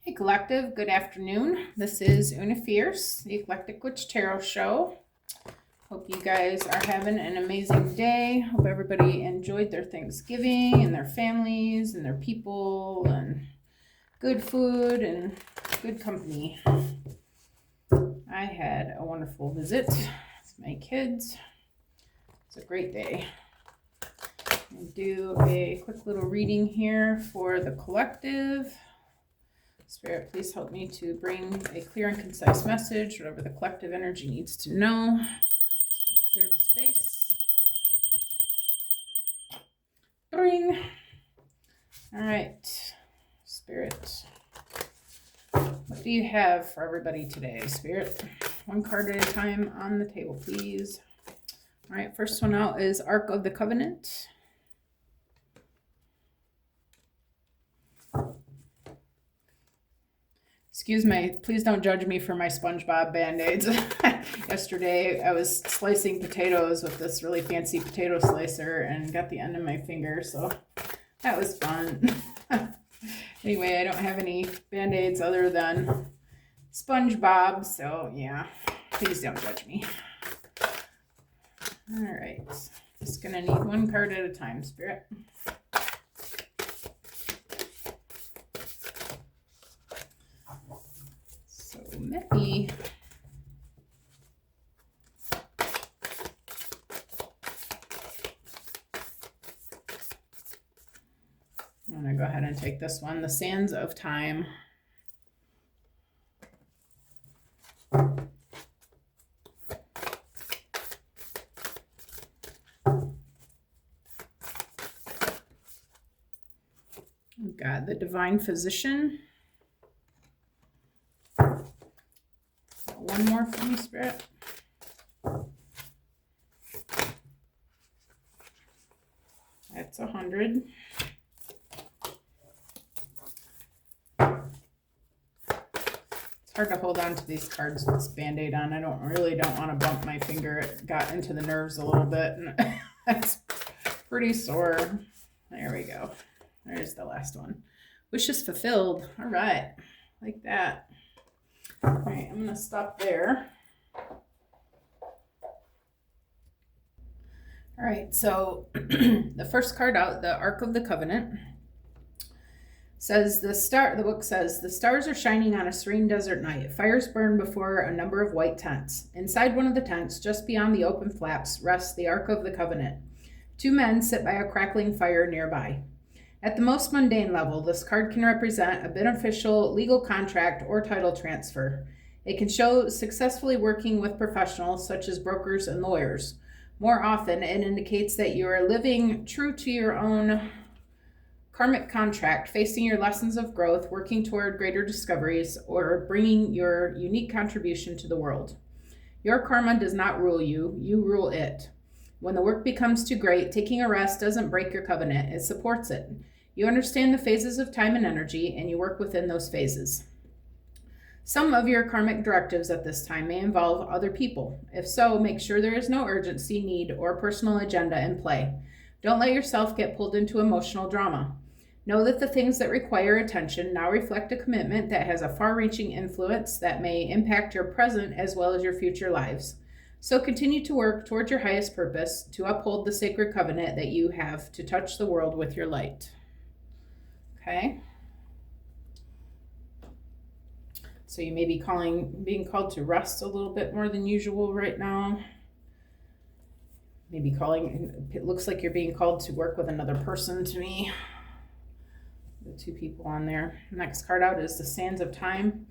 Hey Collective, good afternoon. This is Una Fierce, the Eclectic Witch Tarot Show. Hope you guys are having an amazing day. Hope everybody enjoyed their Thanksgiving and their families and their people and good food and good company. I had a wonderful visit with my kids. It's a great day. I'll do a quick little reading here for the collective. Spirit, please help me to bring a clear and concise message, whatever the collective energy needs to know. Clear the space. Bring. All right, Spirit. What do you have for everybody today, Spirit? One card at a time on the table, please. All right, first one out is Ark of the Covenant. Excuse me, please don't judge me for my SpongeBob Band-Aids. Yesterday, I was slicing potatoes with this really fancy potato slicer and got the end of my finger, so that was fun. Anyway, I don't have any Band-Aids other than SpongeBob, so yeah, please don't judge me. All right, just gonna need one card at a time, Spirit. Many. I'm going to go ahead and take this one, the Sands of Time. We've got the Divine Physician. One more for me, Spirit. That's 100. It's hard to hold on to these cards with this Band-Aid on. I really don't want to bump my finger. It got into the nerves a little bit, and that's pretty sore. There we go. There's the last one. Wishes fulfilled. All right, like that. All right, I'm going to stop there. All right, so the first card out, the Ark of the Covenant, says the book says, the stars are shining on a serene desert night. Fires burn before a number of white tents. Inside one of the tents, just beyond the open flaps, rests the Ark of the Covenant. Two men sit by a crackling fire nearby. At the most mundane level, this card can represent a beneficial legal contract or title transfer. It can show successfully working with professionals such as brokers and lawyers. More often, it indicates that you are living true to your own karmic contract, facing your lessons of growth, working toward greater discoveries, or bringing your unique contribution to the world. Your karma does not rule you, you rule it. When the work becomes too great, taking a rest doesn't break your covenant, it supports it. You understand the phases of time and energy, and you work within those phases. Some of your karmic directives at this time may involve other people. If so, make sure there is no urgency, need, or personal agenda in play. Don't let yourself get pulled into emotional drama. Know that the things that require attention now reflect a commitment that has a far-reaching influence that may impact your present as well as your future lives. So continue to work towards your highest purpose, to uphold the sacred covenant that you have to touch the world with your light. Okay? So you may be being called to rest a little bit more than usual right now. Maybe it looks like you're being called to work with another person to me. The two people on there. Next card out is the Sands of Time.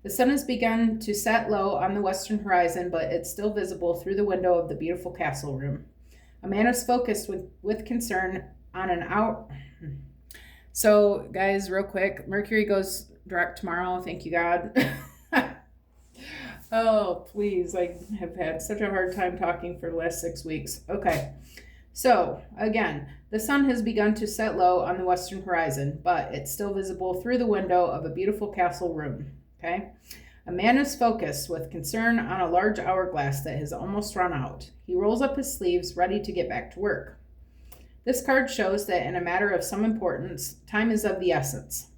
The sun has begun to set low on the western horizon, but it's still visible through the window of the beautiful castle room. A man is focused with concern on an out. So, guys, real quick, Mercury goes direct tomorrow. Thank you, God. Oh, please. I have had such a hard time talking for the last 6 weeks. Okay. So, again, the sun has begun to set low on the western horizon, but it's still visible through the window of a beautiful castle room. Okay? A man is focused with concern on a large hourglass that has almost run out. He rolls up his sleeves, ready to get back to work. This card shows that in a matter of some importance, time is of the essence.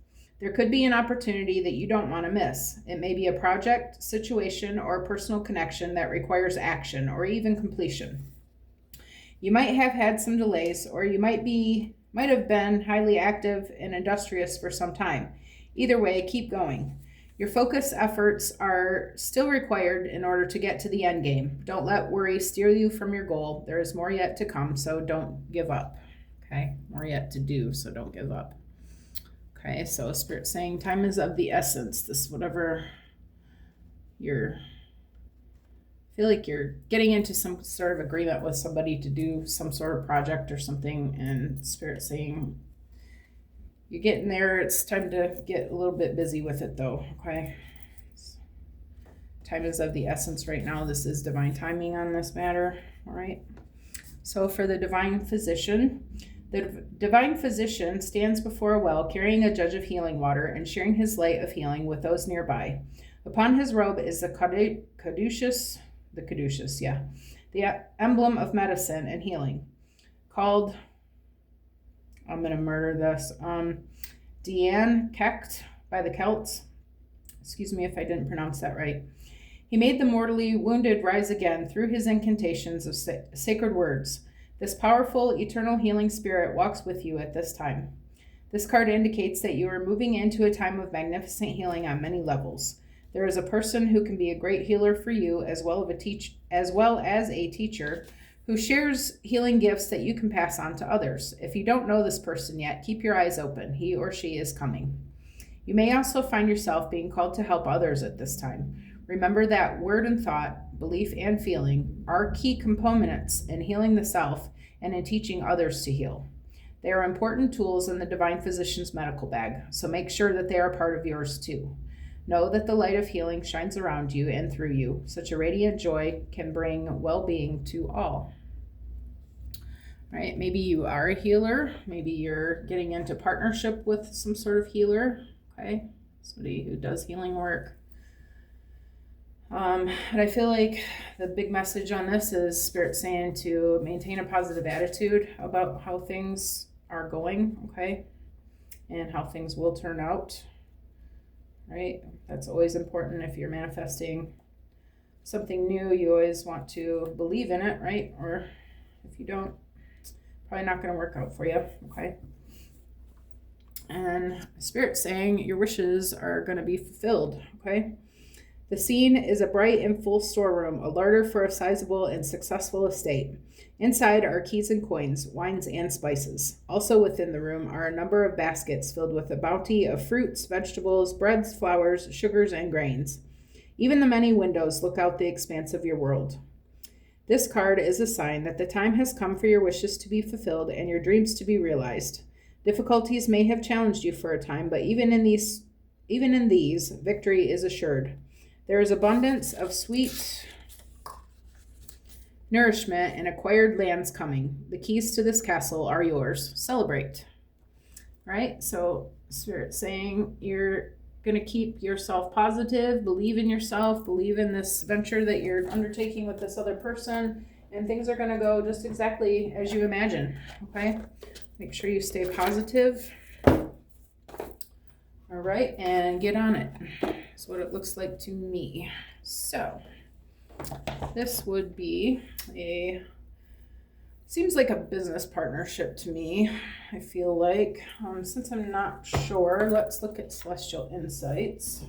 There could be an opportunity that you don't want to miss. It may be a project, situation, or personal connection that requires action or even completion. You might have had some delays, or you might have been highly active and industrious for some time. Either way, keep going. Your focus efforts are still required in order to get to the end game. Don't let worry steer you from your goal. There is more yet to come, so don't give up. Okay, more yet to do, so don't give up. Okay, so Spirit saying time is of the essence. This whatever feel like you're getting into some sort of agreement with somebody to do some sort of project or something, and Spirit saying you're getting there. It's time to get a little bit busy with it though. Okay, time is of the essence right now. This is divine timing on this matter. All right, so for the divine physician, the divine physician stands before a well carrying a jug of healing water and sharing his light of healing with those nearby. Upon his robe is the caduceus, the emblem of medicine and healing, called, I'm going to murder this, Dian Kecht by the Celts. Excuse me if I didn't pronounce that right. He made the mortally wounded rise again through his incantations of sacred words. This powerful, eternal healing spirit walks with you at this time. This card indicates that you are moving into a time of magnificent healing on many levels. There is a person who can be a great healer for you, as well as a teacher who shares healing gifts that you can pass on to others. If you don't know this person yet, keep your eyes open. He or she is coming. You may also find yourself being called to help others at this time. Remember that word and thought, belief and feeling are key components in healing the self and in teaching others to heal. They are important tools in the Divine Physician's medical bag, so make sure that they are part of yours too. Know that the light of healing shines around you and through you. Such a radiant joy can bring well-being to all. All right, maybe you are a healer. Maybe you're getting into partnership with some sort of healer, okay? Somebody who does healing work. And I feel like the big message on this is Spirit saying to maintain a positive attitude about how things are going, okay? And how things will turn out, right? That's always important. If you're manifesting something new, you always want to believe in it, right? Or if you don't, it's probably not going to work out for you, okay? And Spirit saying your wishes are going to be fulfilled, okay? The scene is a bright and full storeroom, a larder for a sizable and successful estate. Inside are keys and coins, wines and spices. Also within the room are a number of baskets filled with a bounty of fruits, vegetables, breads, flours, sugars, and grains. Even the many windows look out the expanse of your world. This card is a sign that the time has come for your wishes to be fulfilled and your dreams to be realized. Difficulties may have challenged you for a time, but even in these, victory is assured. There is abundance of sweet nourishment and acquired lands coming. The keys to this castle are yours. Celebrate. Right? So Spirit saying you're going to keep yourself positive, believe in yourself, believe in this venture that you're undertaking with this other person, and things are going to go just exactly as you imagine. Okay? Make sure you stay positive. All right, and get on it. That's what it looks like to me. So this would be seems like a business partnership to me. I feel like, since I'm not sure, let's look at Celestial Insights.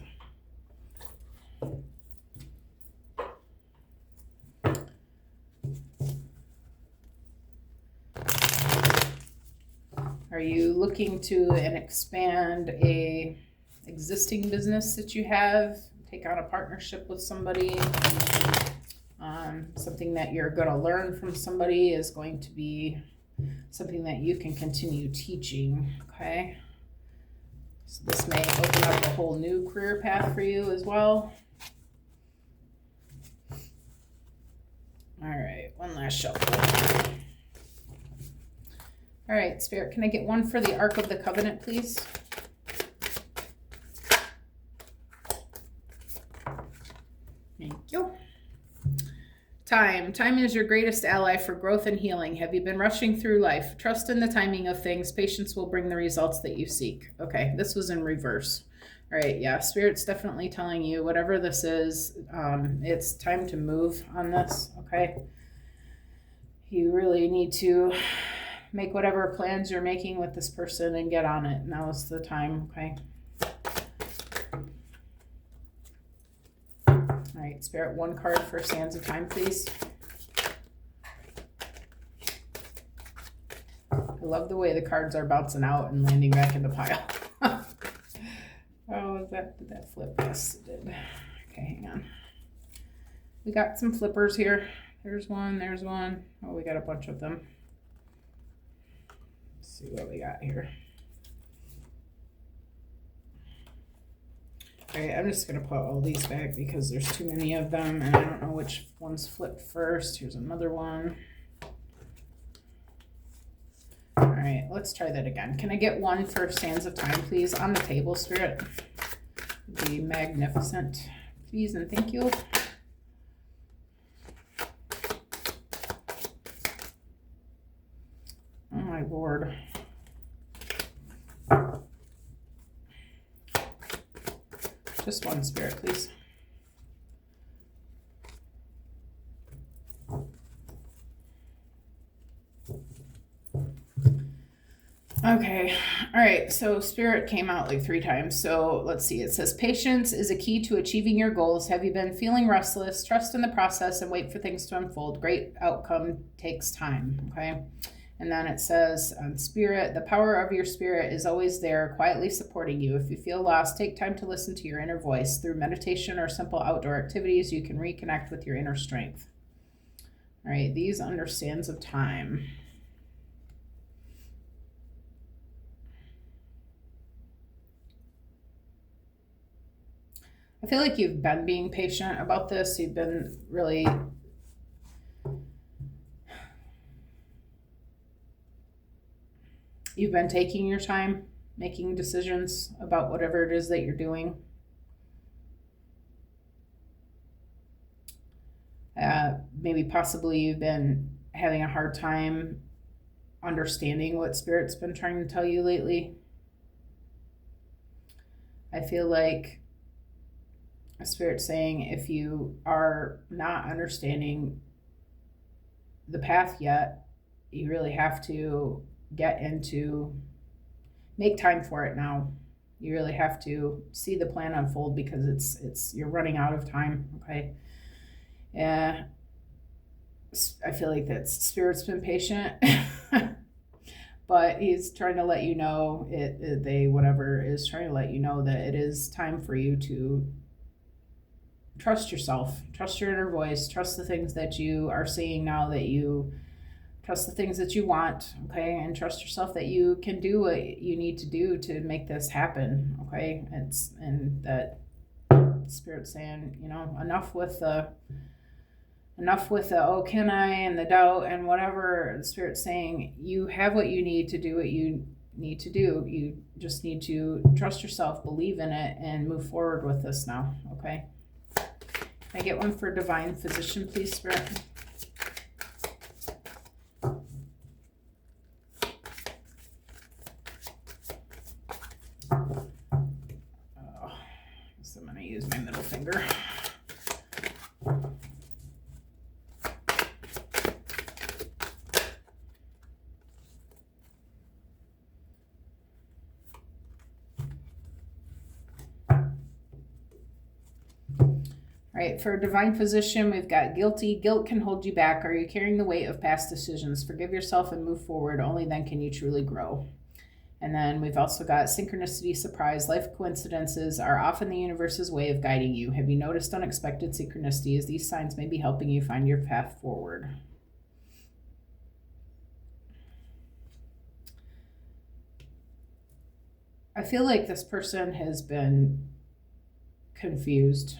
Are you looking to expand a existing business that you have, take on a partnership with somebody? Something that you're going to learn from somebody is going to be something that you can continue teaching, okay? So this may open up a whole new career path for you as well. All right, one last shuffle. All right, Spirit, can I get one for the Ark of the Covenant, please? Thank you. Time is your greatest ally for growth and healing. Have you been rushing through life? Trust in the timing of things. Patience will bring the results that you seek. Okay, this was in reverse. All right, yeah, Spirit's definitely telling you whatever this is, it's time to move on this, okay? You really need to make whatever plans you're making with this person and get on it. Now is the time, okay? All right, Spirit, one card for Sands of Time, please. I love the way the cards are bouncing out and landing back in the pile. Oh, did that flip? Yes, it did. Okay, hang on. We got some flippers here. There's one, there's one. Oh, we got a bunch of them. Let's see what we got here. All right, I'm just gonna put all these back because there's too many of them and I don't know which one's flipped first. Here's another one. All right, let's try that again. Can I get one for Sands of Time, please? On the table, Spirit. It'd be magnificent. Please and thank you. Oh my Lord. Just one, Spirit, please. Okay, all right, so Spirit came out like 3 times. So let's see, it says patience is a key to achieving your goals. Have you been feeling restless? Trust in the process and wait for things to unfold. Great outcome takes time, okay? And then it says, Spirit, the power of your spirit is always there, quietly supporting you. If you feel lost, take time to listen to your inner voice. Through meditation or simple outdoor activities, you can reconnect with your inner strength. All right, these under Sands of Time. I feel like you've been being patient about this. You've been really taking your time, making decisions about whatever it is that you're doing. Maybe possibly you've been having a hard time understanding what Spirit's been trying to tell you lately. I feel like Spirit's saying if you are not understanding the path yet, you really have to make time for it now. You really have to see the plan unfold because you're running out of time, okay? Yeah, I feel like that Spirit's been patient, but he's trying to let you know, whatever is trying to let you know that it is time for you to trust yourself, trust your inner voice, trust the things that you are seeing now, trust the things that you want, okay? And trust yourself that you can do what you need to do to make this happen, okay? And that Spirit's saying, enough with the oh can I and the doubt and whatever. The Spirit's saying you have what you need to do what you need to do. You just need to trust yourself, believe in it, and move forward with this now, okay? Can I get one for Divine Physician, please, Spirit? So I'm going to use my middle finger. All right, for Divine Physician, we've got guilty. Guilt can hold you back. Are you carrying the weight of past decisions? Forgive yourself and move forward. Only then can you truly grow. And then we've also got synchronicity, surprise. Life coincidences are often the universe's way of guiding you. Have you noticed unexpected synchronicities? These signs may be helping you find your path forward. I feel like this person has been confused,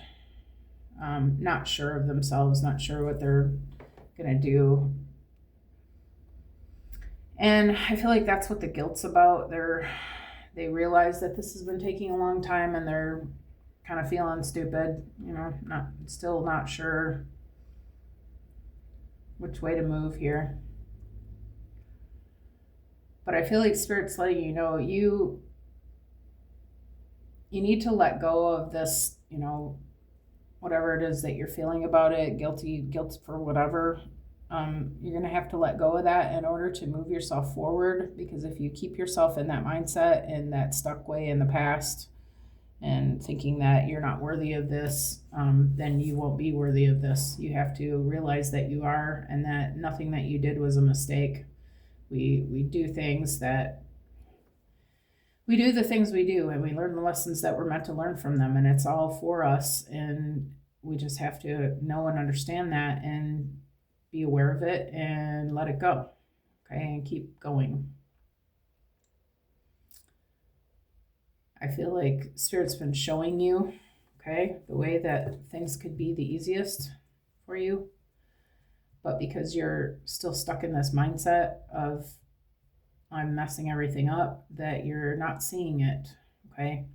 not sure of themselves, not sure what they're going to do. And I feel like that's what the guilt's about. They realize that this has been taking a long time and they're kind of feeling stupid, still not sure which way to move here. But I feel like Spirit's letting you know you need to let go of this, whatever it is that you're feeling about it, guilt for whatever. You're going to have to let go of that in order to move yourself forward, because if you keep yourself in that mindset and that stuck way in the past and thinking that you're not worthy of this, then you won't be worthy of this. You have to realize that you are, and that nothing that you did was a mistake. We do things that we do the things we do, and we learn the lessons that we're meant to learn from them, and it's all for us, and we just have to know and understand that and be aware of it and let it go, okay, and keep going. I feel like Spirit's been showing you, okay, the way that things could be the easiest for you, but because you're still stuck in this mindset of I'm messing everything up, that you're not seeing it, okay?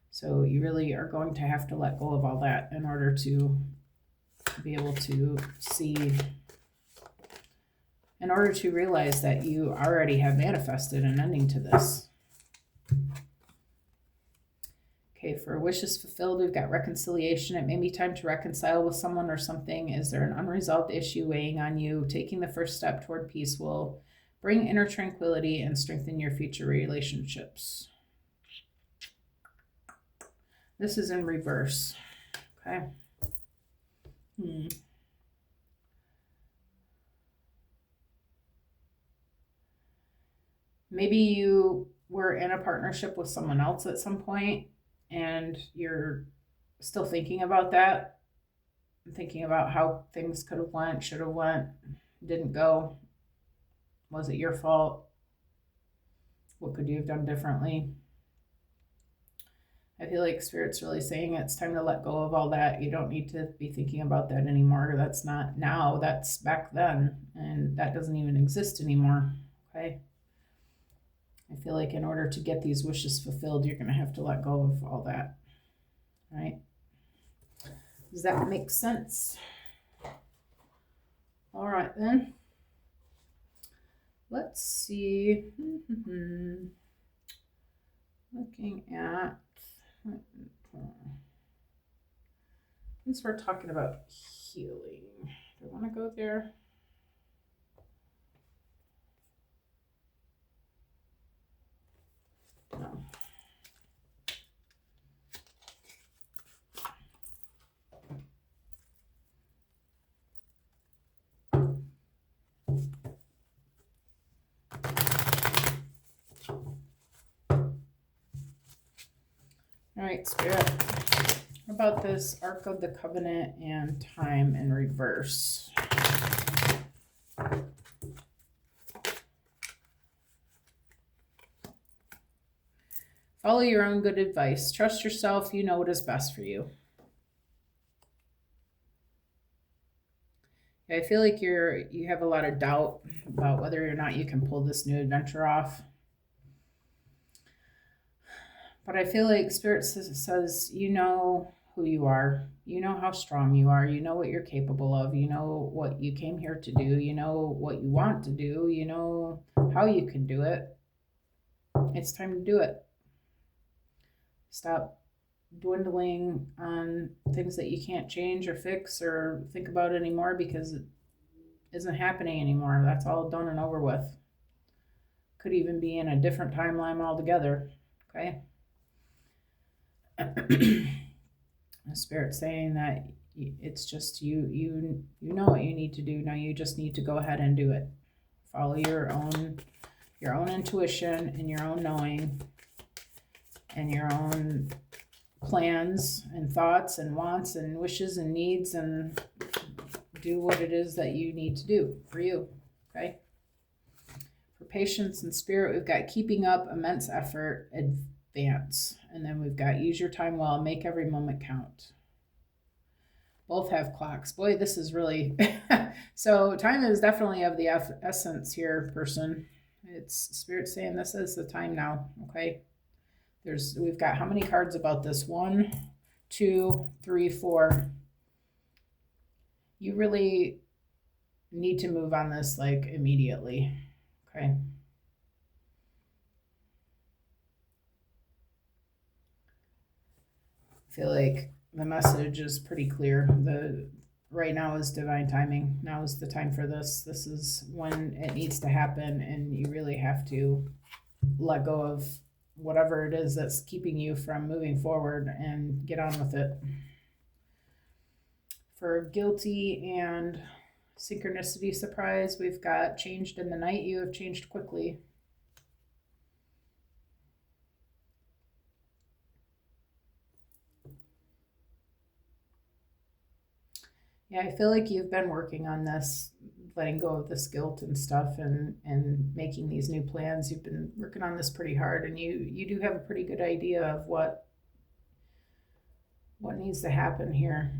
So you really are going to have to let go of all that in order to be able to see, in order to realize that you already have manifested an ending to this. Okay, for wishes fulfilled, we've got reconciliation. It may be time to reconcile with someone or something. Is there an unresolved issue weighing on you? Taking the first step toward peace will bring inner tranquility and strengthen your future relationships. This is in reverse. Okay. Maybe you were in a partnership with someone else at some point and you're still thinking about that, thinking about how things could have went, should have went, didn't go. Was it your fault? What could you have done differently? I feel like Spirit's really saying it's time to let go of all that. You don't need to be thinking about that anymore. That's not now, that's back then, and that doesn't even exist anymore, okay? I feel like in order to get these wishes fulfilled, you're going to have to let go of all that, right? Does that make sense? All right, then. Let's see. Looking at, since we're talking about healing, do I want to go there? No. All right, Spirit. How about this Ark of the Covenant and time in reverse? Follow your own good advice. Trust yourself. You know what is best for you. I feel like you have a lot of doubt about whether or not you can pull this new adventure off. But I feel like Spirit says you know who you are. You know how strong you are. You know what you're capable of. You know what you came here to do. You know what you want to do. You know how you can do it. It's time to do it. Stop dwindling on things that you can't change or fix or think about anymore, because it isn't happening anymore. That's all done and over with. Could even be in a different timeline altogether. Okay. The Spirit's saying that it's just you know what you need to do. Now you just need to go ahead and do it. Follow your own intuition and your own knowing and your own plans and thoughts and wants and wishes and needs, and do what it is that you need to do for you. Okay. For patience and Spirit, we've got keeping up, immense effort, advance. And then we've got use your time well, make every moment count. Both have clocks. Boy, this is really so time is definitely of the essence here, person. It's Spirit saying this is the time now. Okay. We've got how many cards about this? 1, 2, 3, 4. You really need to move on this like immediately. Okay. I feel like the message is pretty clear. The right now is divine timing. Now is the time for this. This is when it needs to happen, and you really have to let go of whatever it is that's keeping you from moving forward and get on with it. For guilty and synchronicity surprise, we've got changed in the night. You have changed quickly. Yeah, I feel like you've been working on this, letting go of this guilt and stuff, and making these new plans. You've been working on this pretty hard, and you do have a pretty good idea of what needs to happen here.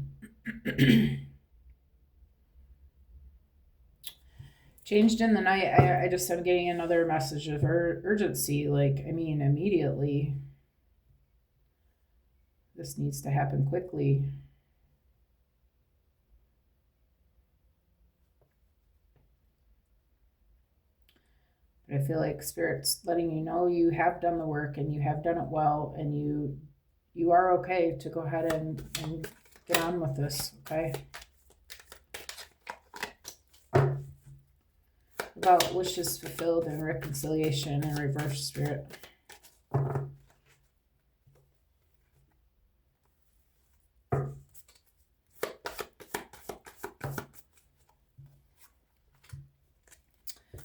Changed in the night. I just am getting another message of urgency. Like, I mean, immediately. This needs to happen quickly. But I feel like Spirit's letting you know you have done the work and you have done it well, and you are okay to go ahead and get on with this, okay? About wishes fulfilled and reconciliation and reverse, Spirit.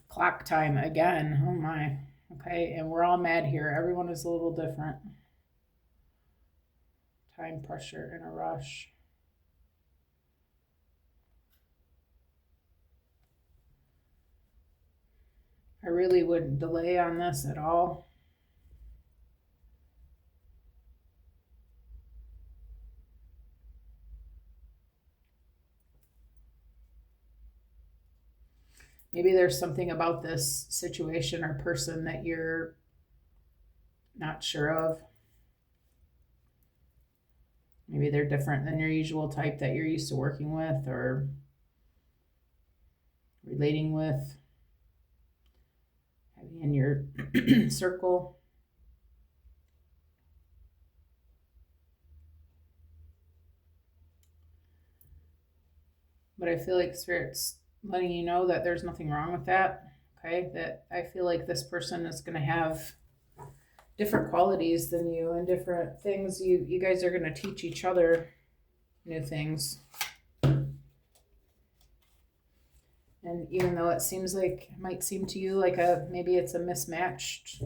Clock time again. Oh my. Okay, and we're all mad here. Everyone is a little different. Time pressure and a rush. I really wouldn't delay on this at all. Maybe there's something about this situation or person that you're not sure of. Maybe they're different than your usual type that you're used to working with or relating with, having in your circle. But I feel like Spirit's letting you know that there's nothing wrong with that. Okay, that I feel like this person is going to have different qualities than you and different things. You guys are going to teach each other new things. And even though it seems like, it might seem to you like maybe it's a mismatch.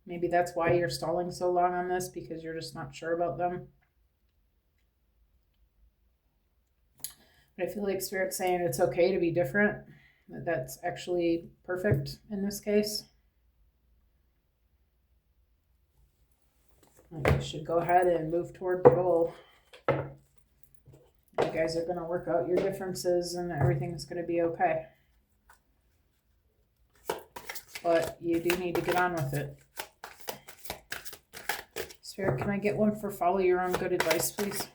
Maybe that's why you're stalling so long on this, because you're just not sure about them. But I feel like Spirit's saying it's okay to be different. That's actually perfect in this case. You should go ahead and move toward the goal. You guys are going to work out your differences and everything's going to be okay. But you do need to get on with it. Spirit, can I get one for follow your own good advice, please?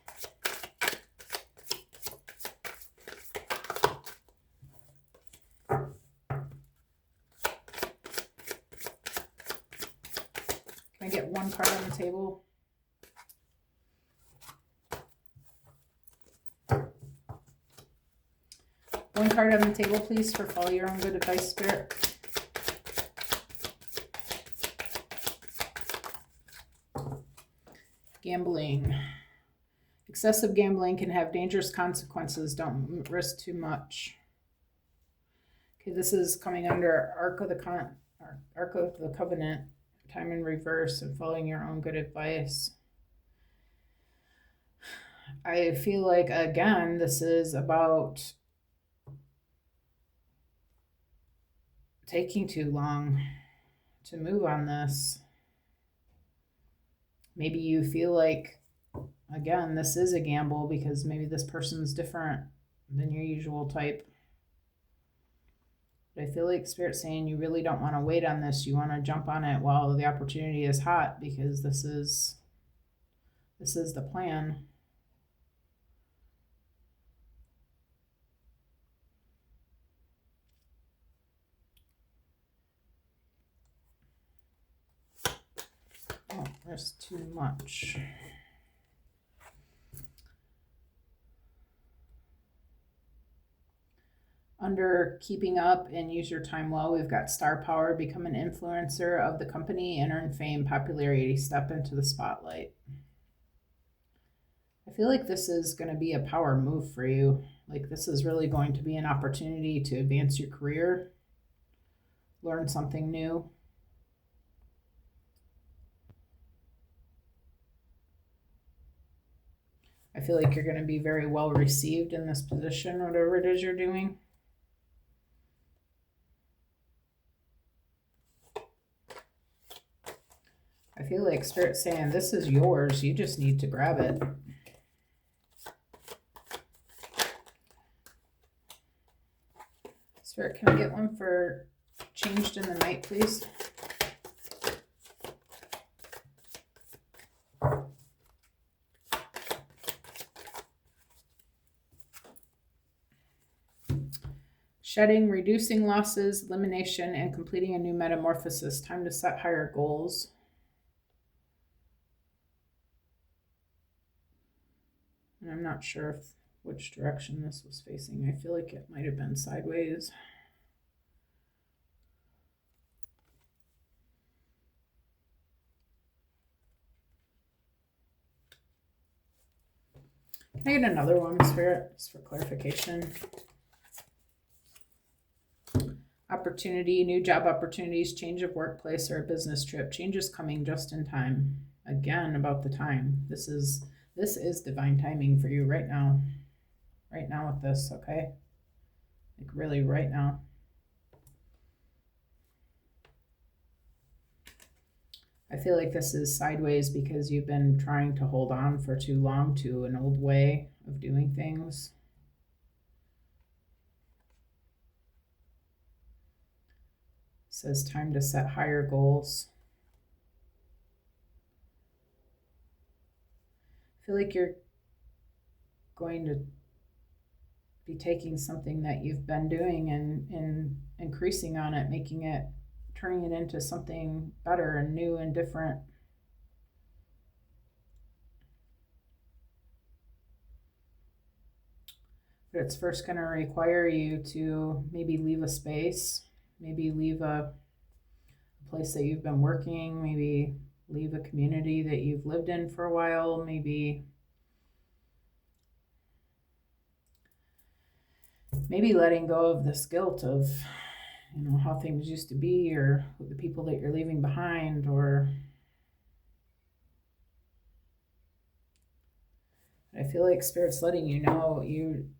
Can I get one card on the table? One card on the table, please, for follow your own good advice, Spirit. Gambling. Excessive gambling can have dangerous consequences. Don't risk too much. Okay, this is coming under Ark of the Covenant, time in reverse, and following your own good advice. I feel like, again, this is about taking too long to move on this. Maybe you feel like, again, this is a gamble because maybe this person's different than your usual type. But I feel like Spirit's saying you really don't want to wait on this. You want to jump on it while the opportunity is hot, because this is the plan. There's too much. Under keeping up and use your time well, we've got star power, become an influencer of the company and earn fame, popularity, step into the spotlight. I feel like this is going to be a power move for you. Like this is really going to be an opportunity to advance your career, learn something new. I feel like you're going to be very well received in this position, whatever it is you're doing. I feel like Spirit's saying this is yours. You just need to grab it. Spirit, can I get one for changed in the night, please? Shedding, reducing losses, elimination, and completing a new metamorphosis. Time to set higher goals. And I'm not sure which direction this was facing. I feel like it might have been sideways. Can I get another one, Spirit, just for clarification? Opportunity, new job opportunities, change of workplace, or a business trip. Change is coming just in time. Again, about the time. This is divine timing for you right now. Right now with this, okay? Like really right now. I feel like this is sideways because you've been trying to hold on for too long to an old way of doing things. It says time to set higher goals. I feel like you're going to be taking something that you've been doing and increasing on it, turning it into something better and new and different. But it's first going to require you to maybe leave a space, maybe leave a place that you've been working, maybe leave a community that you've lived in for a while, maybe letting go of this guilt of, how things used to be, or the people that you're leaving behind, or I feel like Spirit's letting you know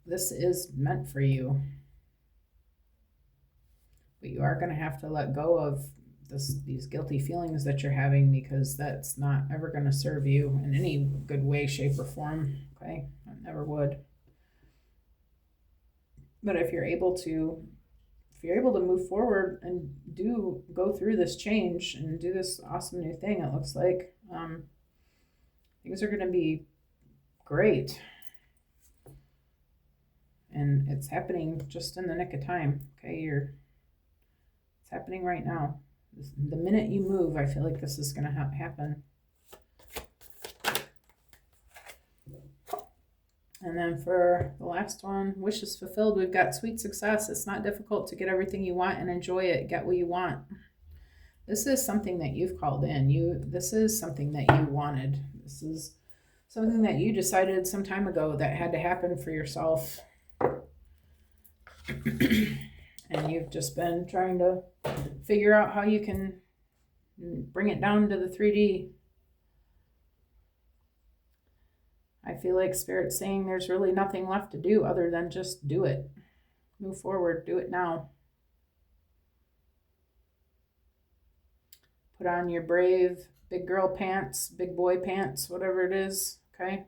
this is meant for you. But you are going to have to let go of these guilty feelings that you're having, because that's not ever going to serve you in any good way, shape, or form. Okay? It never would. But if you're able to move forward and go through this change and do this awesome new thing, it looks like things are going to be great. And it's happening just in the nick of time. Okay, it's happening right now. The minute you move, I feel like this is going to happen. And then for the last one, wishes fulfilled, we've got sweet success. It's not difficult to get everything you want and enjoy it. Get what you want. This is something that you've called in. This is something that you wanted. This is something that you decided some time ago that had to happen for yourself. And you've just been trying to figure out how you can bring it down to the 3D. I feel like Spirit's saying there's really nothing left to do other than just do it. Move forward. Do it now. Put on your brave big girl pants, big boy pants, whatever it is, okay?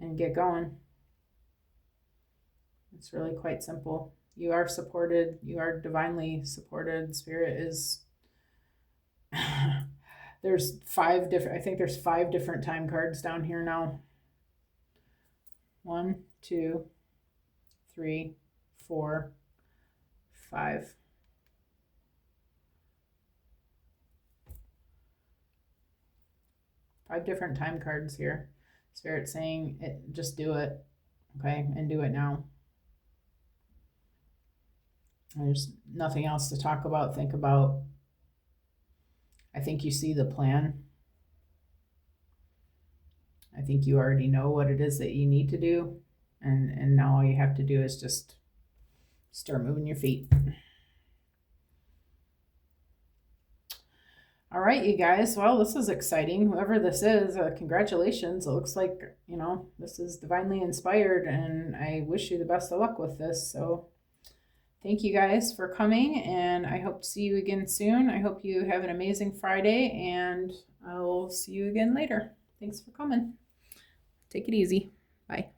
And get going. It's really quite simple. You are supported. You are divinely supported. Spirit is... there's 5 different time cards down here now. 1, 2, 3, 4, 5. 5 different time cards here. Spirit saying it, just do it, okay, and do it now. There's nothing else to talk about, think about. I think you see the plan. I think you already know what it is that you need to do, and now all you have to do is just start moving your feet. All right, you guys. Well, this is exciting. Whoever this is, congratulations. It looks like, you know, this is divinely inspired, and I wish you the best of luck with this. So thank you guys for coming, and I hope to see you again soon. I hope you have an amazing Friday, and I'll see you again later. Thanks for coming. Take it easy. Bye.